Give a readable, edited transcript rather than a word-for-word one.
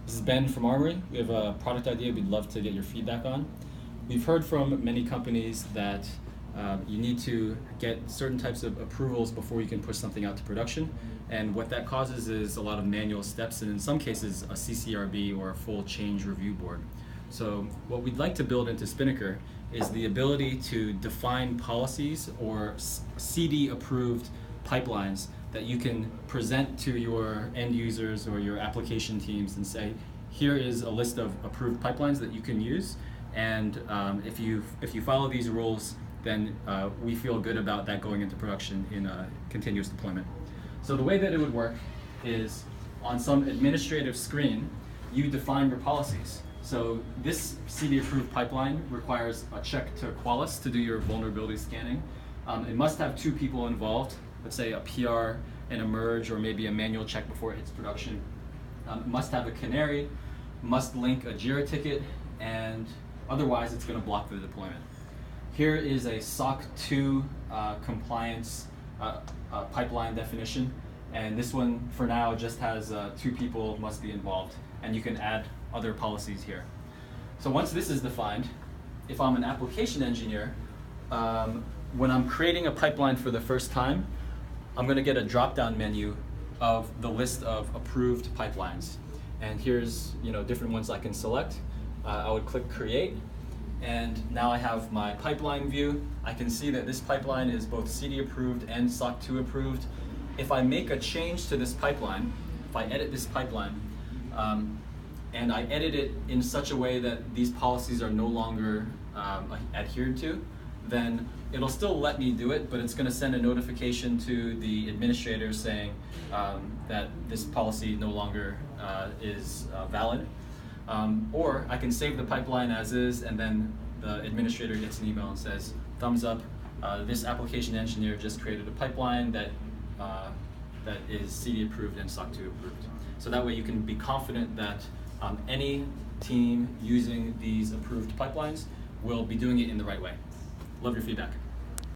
This is Ben from Armory. We have a product idea we'd love to get your feedback on. We've heard from many companies that you need to get certain types of approvals before you can push something out to production. And what that causes is a lot of manual steps, and in some cases, a CCRB or a full change review board. So what we'd like to build into Spinnaker is the ability to define policies or CD approved pipelines that you can present to your end users or your application teams and say, here is a list of approved pipelines that you can use, and if you follow these rules, then we feel good about that going into production in a continuous deployment. So the way that it would work is on some administrative screen, you define your policies. So this CD approved pipeline requires a check to Qualys to do your vulnerability scanning. It must have two people involved, let's say a PR and a merge, or maybe a manual check before it hits production. It must have a canary, must link a JIRA ticket, and otherwise it's going to block the deployment. Here is a SOC 2 compliance pipeline definition, and this one for now just has 2 people must be involved, and you can add other policies here. So once this is defined, if I'm an application engineer, when I'm creating a pipeline for the first time, I'm going to get a drop-down menu of the list of approved pipelines. And here's different ones I can select. I would click Create, and now I have my pipeline view. I can see that this pipeline is both CD approved and SOC 2 approved. If I make a change to this pipeline, if I edit this pipeline, and I edit it in such a way that these policies are no longer adhered to, then it'll still let me do it, but it's going to send a notification to the administrator saying that this policy no longer is valid. Or I can save the pipeline as is, and then the administrator gets an email and says, thumbs up, this application engineer just created a pipeline that is CD approved and SOC 2 approved. So that way you can be confident that any team using these approved pipelines will be doing it in the right way. Love your feedback.